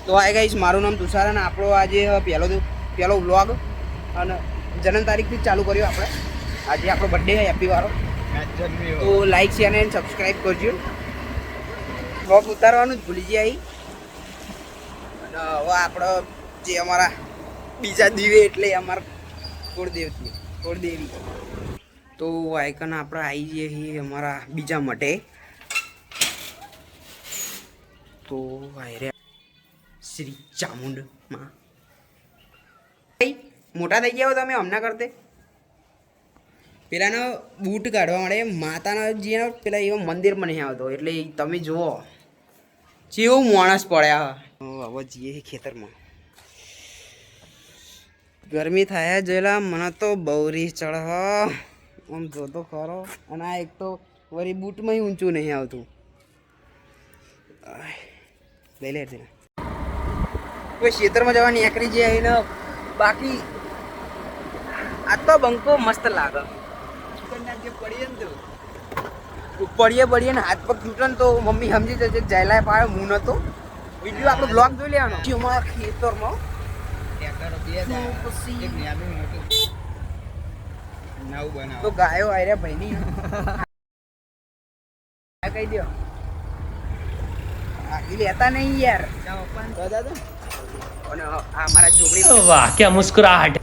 તો hi guys, મારું નામ તુષાર અને આપણો આજે પહેલો વ્લોગ અને જન્મ તારીખથી જ ચાલુ કર્યો આપણે. આજે આપણો બર્થડે છે, હેપી વાળો. તો લાઈક શેર અને સબસ્ક્રાઈબ કરજો. વ્લોગ ઉતારવાનું જ ભૂલી જાય. અને હવે આપણો જે અમારા બીજા દિવે એટલે અમારા કુળદેવી. તો આઈકન આપણે આવી જઈએ છીએ અમારા બીજા મઠે. તો વાયરે શ્રી ચામુંડમાં મોટા થઈ ગયા હો તમે હમણાં કરતે. પેલાનો બૂટ કાઢવા મળે માતાના જે પેલા એવો મંદિરમાં નહીં આવતો, એટલે તમે જુઓ જેવું માણસ પડ્યા. હવે જઈએ ખેતરમાં. ગરમી થાય જેલા મને તો બહુરી ચઢ આમ જોતો ખરો. અને આ એક તો વળી બૂટમાં ઊંચું નહીં આવતું. લઈ લે કોઈ ખેતરમાં જવા નીકળી જાય ને. બાકી આ તો બંકો મસ્ત લાગે. પડીએ ને હાથ પગ તૂટે ને તો મમ્મી સમજી જશે જાયલા પાડે હું નતો. વિડીયો આપણો બ્લોગ જોઈ લેવાનો અમારા ખેતરમાં. તો ગાયો આર્યા ભાઈની કહી દો લેતા નહીં યાર. અને આ મારા ઝોપડી. વાહ ક્યા મુસ્કરાહટ.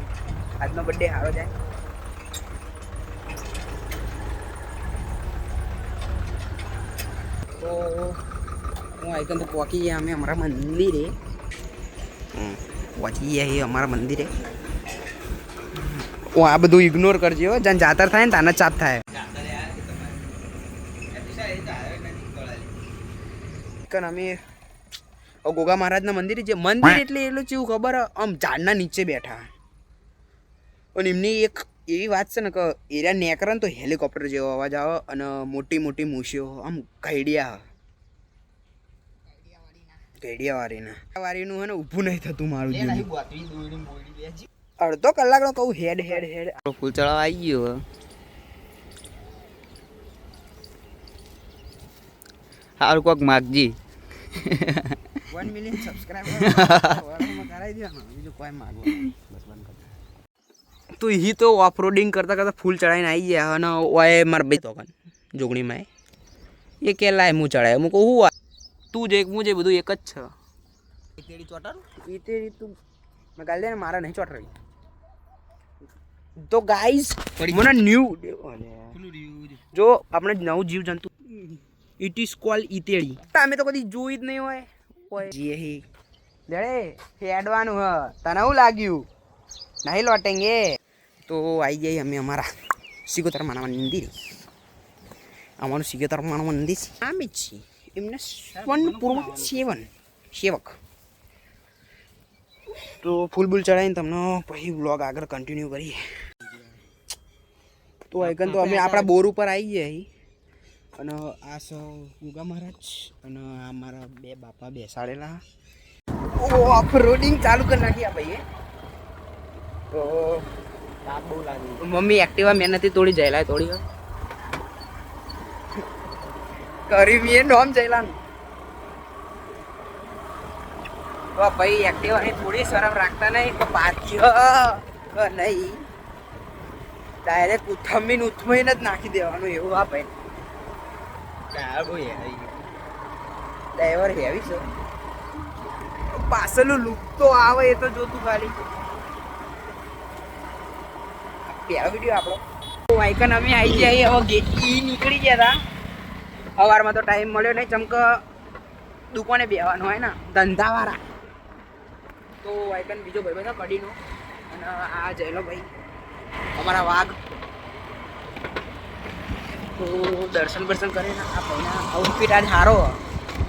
આજનો બર્થડે સારો જાય. તો હું આઈકન તો પહોંચી ગયા અમે અમારા મંદિરે. પહોંચી ગયા છીએ અમારા મંદિરે. હું આ બધું ઇગ્નોર કરજો. જ્યાં જાતર થાય ને તાના ચાપ થાય. અમે ગોગા મહારાજના મંદિરે જે મંદિર એટલે એટલું કેવું ખબર, આમ ઝાડના નીચે બેઠા. અને એમની એક એવી વાત છે ને કે એરિયા નેકરે ને તો હેલિકોપ્ટર જેવો અવાજ આવે. અને મોટી મોટી મૂછીઓ આમ ઘડિયાવાળીનું હે ને ઊભું નહીં થતું મારું. અડધો કલાકનો કહું હેડ ફૂલ ચડાવવા આવી ગયો. સારું કોક માગજી. 1 મિલિયન સબસ્ક્રાઇબર કરાવી દેવાનું, બીજું કોઈ માગવું બસ બંધ કરી. તો એ તો ઓફરોડિંગ કરતા ફૂલ ચડાવીને આવી ગયા. અને ઓય મારા ભાઈ તો જોગણીમાં એ કે લાય હું ચડાય. હું કહું હું તું જે હું જે બધું એક જ છે. ઈતેડી તું મેં ગાલ દે ને, મારા નહીં ચોટ રહી. તો ગાઈઝ મને જો આપણે નવું જીવ જંતુ ઇટ ઇઝ કોલ્ડ ઈતેડી. અમે તો કદી જોઈ જ નહીં હોય. હેડવાનું હ તને શું લાગ્યું નહીં લોટેંગે. તો આવી જઈએ અમે અમારા સિગોતર માના મંદિર. અમારું સિગોતર માનું મંદિર સામે જ છે. એમને સ્વર્ણપૂર્વક સેવક. તો ફૂલ બુલ ચડાવીને તમને પછી બ્લોગ આગળ કન્ટિન્યુ કરીએ. તો આઈકન તો અમે આપણા બોર ઉપર આવી ગયા. અને આ સ ગોગા મહારાજ અને આ મારા બે બાપા બેસાડેલા. ઓફરોડિંગ ચાલુ કરી નાખી આ ભાઈએ. તો બહુ લાગી. મમ્મી એક્ટિવા મહેનતથી તોડી જયેલા તોડી કરી મેં નોમ જયેલાનું. તો ભાઈ એક્ટિવાની થોડી શરમ રાખતા નહીં તો પાછી નહીં ડાયરેક્ટ ઉથમીને જ નાખી દેવાનું એવું. આ ભાઈ ડ્રાઈવર હેવી છે. પાછળનું લુક તો આવે એ તો જોતું ખાલી. પહેલો વિડીયો આપણો. આઈકન અમે આવી ગયા. હવે નીકળી ગયા હતા સવારમાં. તો ટાઈમ મળ્યો નહીં ચમક દુકાને બેવાનું હોય ને ધંધાવાળા. તો આઈકન બીજો ભાઈ બધા કડીનો. અને આ જયલો ભાઈ અમારા વાઘ. તો દર્શન કરીને આ ભાઈના આઉટફિટ આજ સારો.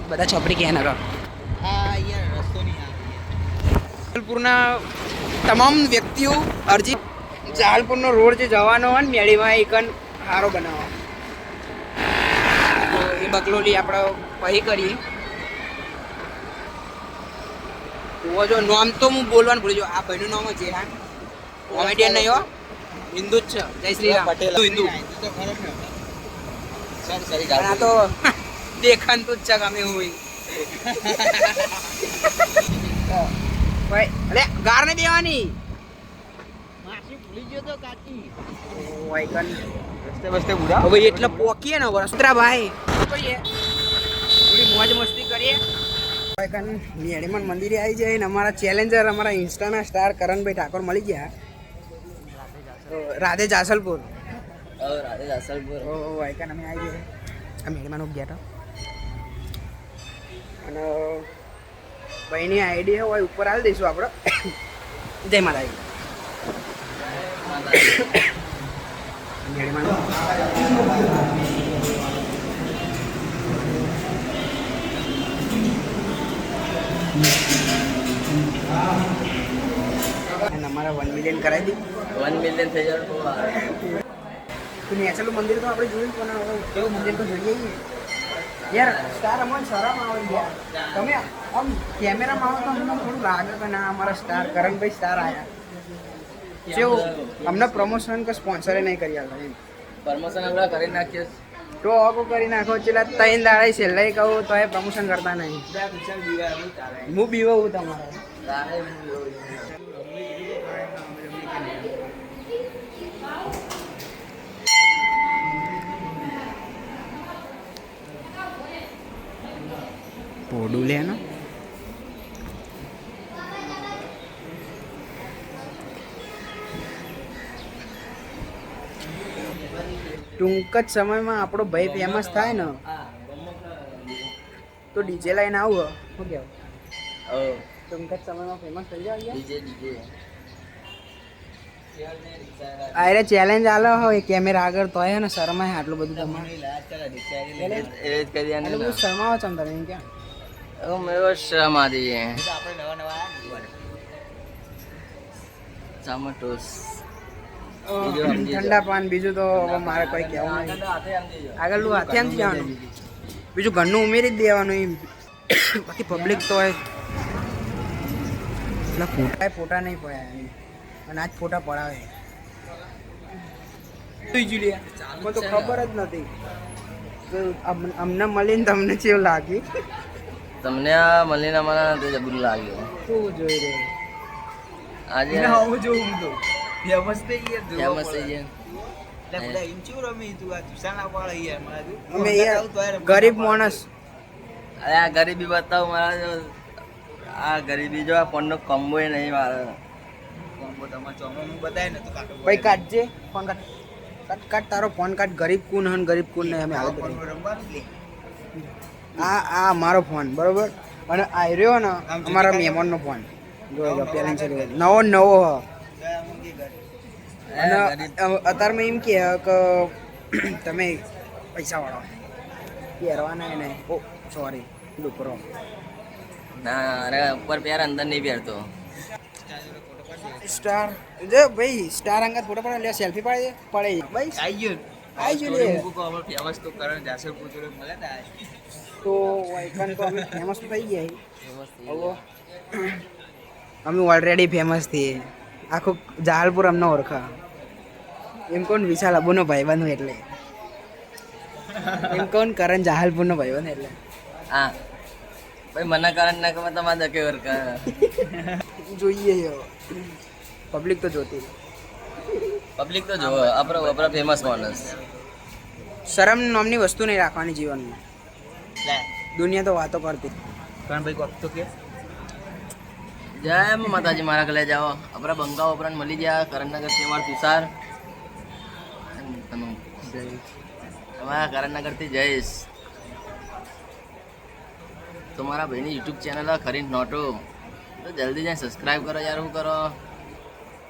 બધા છોપરી કે નગર જાલપુરના તમામ વ્યક્તિઓ અરજી જાલપુરનો રોડ જે જવાનો હોય ને મેળીમાં એકન સારો બનાવવા. તો એ બકલોલી આપણે પહી કરીએ. જો નામ તો હું બોલવાનું ભૂલી જાઉં. આ ભાઈનું નામ છે હા, કોમેડિયન નહીં હો, હિન્દુ જ છે. જય શ્રી રામ. હિન્દુ તો દેખાન તો જ છે ગમે હોય. ભાઈ અલે ગાર ને દેવાની માસી ભૂલી ગયો તો કાચી વાયકન રસ્તે બસ્તે બુરા હવે એટલે પોકીએ ને વસ્ત્રા ભાઈ કરીએ થોડી મોજ મસ્તી કરીએ વાયકન મેડીમન મંદિરે આવી જાય ને અમારા ચેલેન્જર અમારા ઇન્સ્ટાના સ્ટાર કરણભાઈ ઠાકોર મળી ગયા રાધે જાસલપુર રાધે જાસલપુર વાયકન અમે આવી ગયા આ મેડીમાં ગયા હતા અને ભાઈની આઈડી હોય ઉપર આવી દઈશું આપણે જય માતાજી અને અમારા 1 મિલિયન કરાવી દી 1 મિલિયન થઈ જાય તો નેચરલું મંદિર તો આપણે જોયું પણ હવે કેવું મંદિર તો જોઈએ યાર સ્ટાર અમને શરમ આવે યાર તમે આમ કેમેરામાં આવો તો અમને થોડું લાગે કે ના અમારા સ્ટાર કરણભાઈ સ્ટાર આવ્યા કેવું અમને પ્રમોશન કે સ્પોન્સરે નહીં કરી આવતા એમ પ્રમોશન આપણે કરી નાખીએ તો અકો કરી નાખો છેલ્લા 3 દાડા છેલ્લા કહું તો એ પ્રમોશન કરતા નહીં હું બીવું તમારા પોડું લે ને ટૂંક જ સમયમાં આપણો ભાઈ ફેમસ થાય ને તો ડીજે લઈને આવું શું કહેવું ટૂંક જ સમયમાં ફેમસ થઈ જાય અરે ચેલેન્જ આલો હોય કેમેરા આગળ તો ને શરમાય આટલું બધું તમારે શરમાવો છો તમે એમ ક્યાં મેરો શર્મ આ રહી है टमाटोस ઠંડા પાન બીજું તો હવે મારે કોઈ કહેવું નહીં આગળનું હાથે આમ જવાનું બીજું ઘરનું ઉમેરી જ દેવાનું એમ બાકી પબ્લિક તો હોય એટલે ફોટા નહીં પડ્યા એમ અને આજ ફોટા પડાવે મને તો ખબર જ નથી અમને મળીને તમને કેવું લાગ્યું તમને આ મળીને અમારા તે જબરું લાગ્યું શું જોઈ રહ્યું આજે આવું જોઉં તો ફેમસ થઈ ફેમસ થઈ ગયા ગરીબ માણસ અરે આ ગરીબી બતાવ મારા જો આ ગરીબી જો આ ફોનનો કોમ્બો એ નહીં મારો કોમ્બો તમારે ચોમામાં બતાય ને તો ભાઈ કાઢજે ફોન કાઢ કાઢ તારો ફોન કાઢ ગરીબ કુન હન ગરીબ કુન નહીં અમે હાલ આ મારો ફોન બરોબર અને આ રહ્યો ને અમારા મહેમાનનો ફોન જો પેલા છે નવો નવો અને અત્યારમાં એમ કે તમે પૈસાવાળો પહેરવાના એને ઓ સોરી ડુકરો ના અરે ઉપર પહેર અંદર નહીં પહેરતો સ્ટાર જો ભાઈ સ્ટાર અંગત ફોટો પડે લે સેલ્ફી પાડે પડે ભાઈ આવી ગયો લે ફેમસ તો કરણ જાસરપુર જોડે મળે તા તો વાયકન તો અમે ફેમસ થઈ ગયા હવે અમે ઓલરેડી ફેમસ થઈએ આખું જાલપુર અમને ઓળખા એમ કોણ વિશાલ અબુનો ભાઈબંધ એટલે એમ કોણ કરણ જાહલપુરનો ભાઈબંધ એટલે હા ભાઈ મને કરણ ના ખબર તમારે દકે ઓળખા જોઈએ પબ્લિક તો જોતી પબ્લિક તો જોવે આપણા ફેમસ માણસ શરમ નામની વસ્તુ નહીં રાખવાની જીવનમાં દુનિયા તો વાતો કરતી કરણ ભાઈ કોક તો કે જય માતાજી મારા કલે જાઓ આપણા બંગા ઉપરાંત મળી ગયા કરણનગર થી અમાર તુષાર તમારા કરણનગરથી જઈશ તો મારા ભાઈની યુટ્યુબ ચેનલ ખરીદ નોટો તો જલ્દી જાય સબસ્ક્રાઈબ કરો યાર શું કરો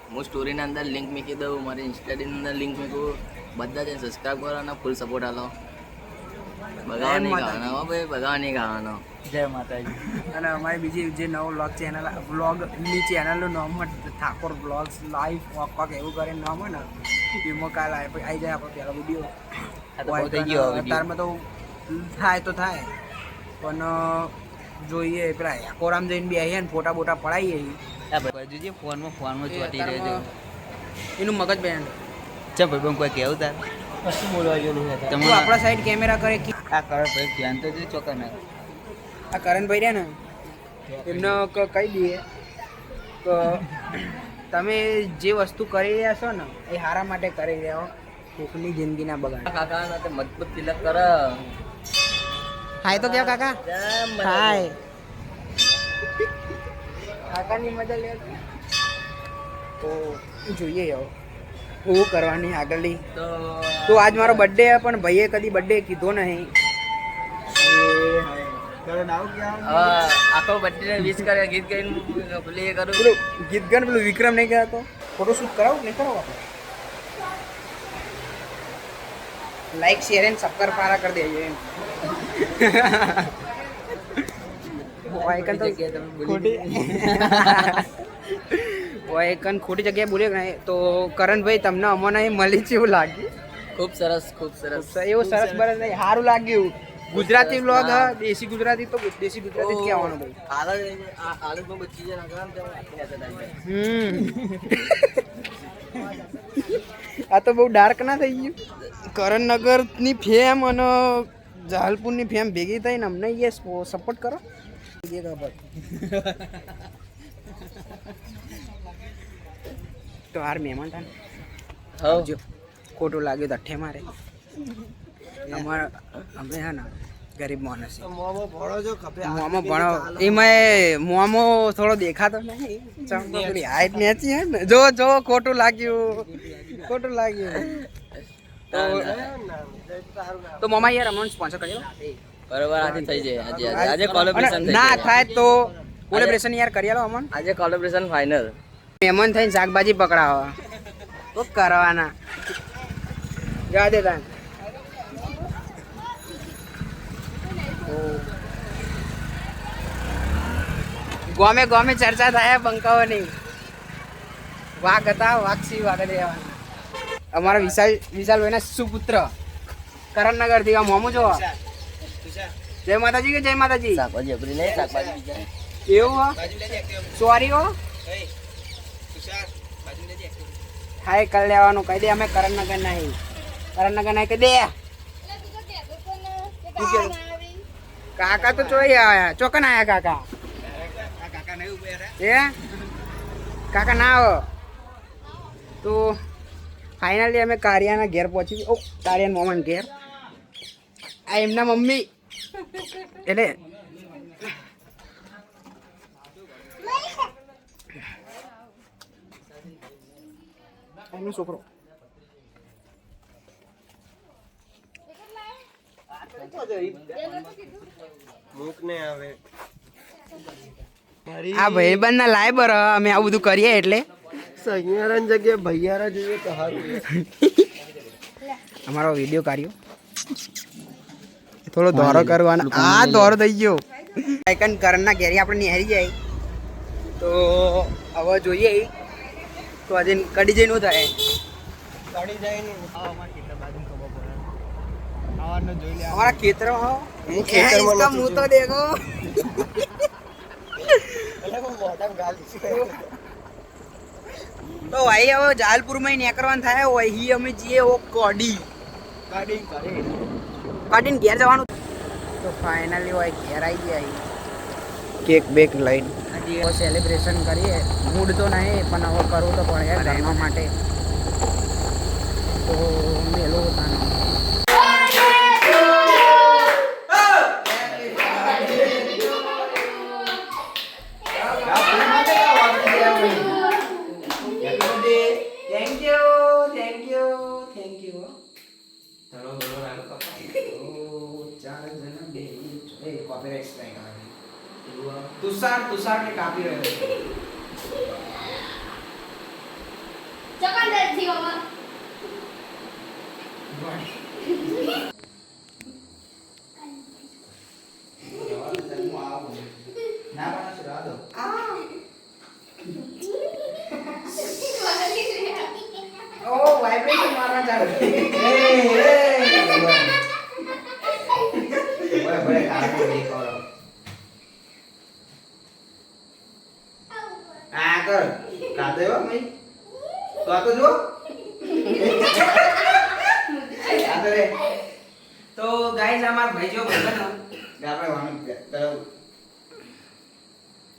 હું સ્ટોરીના અંદર લિંક મૂકી દઉં મારી ઇન્સ્ટાની અંદર લિંક મૂકું બધા જઈને સબસ્ક્રાઈબ કરો અને ફૂલ સપોર્ટ આલો બગાવા નહીં ખાવાનો હો ભાઈ બગાવા નહીં ખાવાનો જય માતાજી અને અમારી બીજી જે નવો વ્લોગની ચેનલનું નામ હોય ઠાકોર બ્લોગ્સ લાઈવ વોક એવું કરીને નામ હોય ને એમાં કાલ આવી જાય આપણો પહેલો વિડીયો અત્યારમાં તો થાય તો થાય પણ જોઈએ પેલા એકોરામ જઈને બેસીએ ને ફોટા બોટા પડાવીએ ફોનમાં ચોટી રહેજો એનું મગજ બેન્ડ ચા ભાઈ કોઈ કેવું તાર કશું બોલવા જેવું તમે આપણા સાઈડ કેમેરા કરે કે આ કરણ ભાઈ ધ્યાન તો જે ચોકા ના આ કરણભાઈ રહ્યા ને એમને કહી દઈએ તો તમે જે વસ્તુ કરી રહ્યા છો ને એ સારા માટે કરી રહ્યા હો, કોકની જિંદગી ના બગાડ. કાકા ના તે મજબૂત તિલક કર. હાય તો ક્યાં કાકા? હાય. કાકાની મજા લે તો જોઈએ હવે હું કરવાની આગળની. તો આજ મારો બર્થડે છે પણ ભાઈએ કદી બર્થડે કીધો નહીં. આખો બર્થડે વિશ કરે ગીત ગાઈને પ્લે કરું. પેલું ગીત ગાન પેલું વિક્રમ નહીં ગયા તો ફોટો શૂટ કરાવું નહીં કરાવો આપણે? લાઈક શેર એન્ડ સબસ્ક્રાઇબ પારા કરી દેજો એમ. ખોટી જગ્યાએ બોલ્યો કે નહીં તો કરણભાઈ તમને અમને મળી છે એવું લાગ્યું. ખૂબ સરસ ખૂબ સરસ. એવું સરસ બરસ નહીં સારું લાગ્યું. ગુજરાતી વ્લોગ હા, દેશી ગુજરાતી તો દેશી ગુજરાતી જ કહેવાનું ભાઈ. હાલતમાં બચી જાય આ તો બહુ ડાર્ક ના થઈ ગયું. કરણનગરની ફેમ અને જહાલપુરની ફેમ ભેગી થઈને અમને એ સપોર્ટ કરો. તો હાર મહેમાન થાય જો ખોટું લાગ્યું તો અઠ્ઠે મારે. અમારા અમે હે ને ગરીબ માણસ મોમો ભણો એમાં મોમો થોડો દેખાતો નહીં. હાઈટ મેચી હે ને જો જો ખોટું લાગ્યું. તો મામા યાર અમને સ્પોન્સર કરી બરોબર આજે થઈ જાય. આજે કોલેબ્રેશન ના થાય તો કોલેબ્રેશન યાર કરી આલો અમને. આજે કોલેબ્રેશન ફાઇનલ. મહેમાન થઈને શાકભાજી પકડાવો તો કરવાના જા દે તાન. ગોમે ગોમે ચર્ચા થાય બંકાવાની. વાઘ હતા વાઘસી વાઘ રહેવાના. અમારા વિશાલભાઈના સુપુત્ર કરણનગર થી મોમો જો. જય માતાજી કે જય માતાજી. શાકભાજી અપરી નહીં શાકભાજી બીજા એવું હો સોરી હો હાય કર લેવાનું કહી દે. અમે કરણનગર નહીં કહી દે. કાકા તો ચોઈ આયા ચોકન આયા કાકા. એ કાકા ના આવો તો ફાઇનલી અમે કારિયાના ઘેર પહોંચી. ઓ કારિયાના મોમન ઘેર. આ એમના મમ્મી એટલે એમનો છોકરો. આ ભાઈબંધ ના લાય બર અમે આવું બધું કરીએ એટલે જગ્યાએ ભૈયારા જોઈએ તો સારું. અમારો વિડીયો કાઢ્યો થોડો દોરો કરવાનો. આ દોરો થઈ ગયો. આઈકન કરણના ઘેરી આપણે નિહારી જાય તો હવે જોઈએ તો આજે કડી જઈ નું થાય. અમારા ખેતરમાં હું તો દેખો તો ભાઈ હવે જાલપુરમાં નીકળવાનું થાય હોય અમે જઈએ ઓ કાઢીને ઘેર જવાનું. તો ફાઇનલી હોય ઘેર આવી જાય કેક બેક લઈને હજી સેલિબ્રેશન કરીએ. મૂડ તો નહીં પણ હવે કરવું તો પડે ઘરના માટે. તો મેલો તાનો તુષાર ને કાપી રહ્યો વાઇબ્રેશન મારવા ચાલુ. તો ગાઈઝ અમાર ભાઈ જો ભાઈ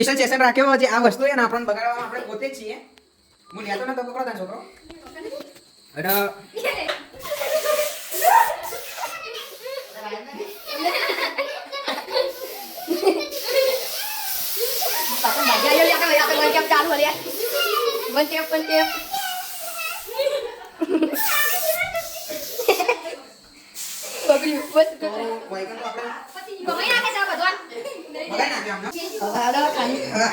સ્પેશિયલ સેશન રાખ્યો છે આ વસ્તુ છે ને આપણને બગાડવામાં આપણે પોતે જ છીએ હું લેતો નતો પકડો તાર છોકરો એટલે વાયકન તો આપણે બગાડી નાખ્યો અમને હા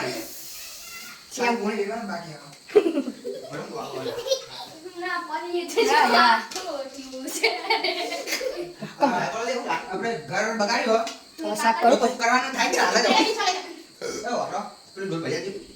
સેમ કોણ લેવાનું બાકી આપણે ઘર બગાડ્યો કરવાનું થાય ચાલે જ પેલું ભૈયા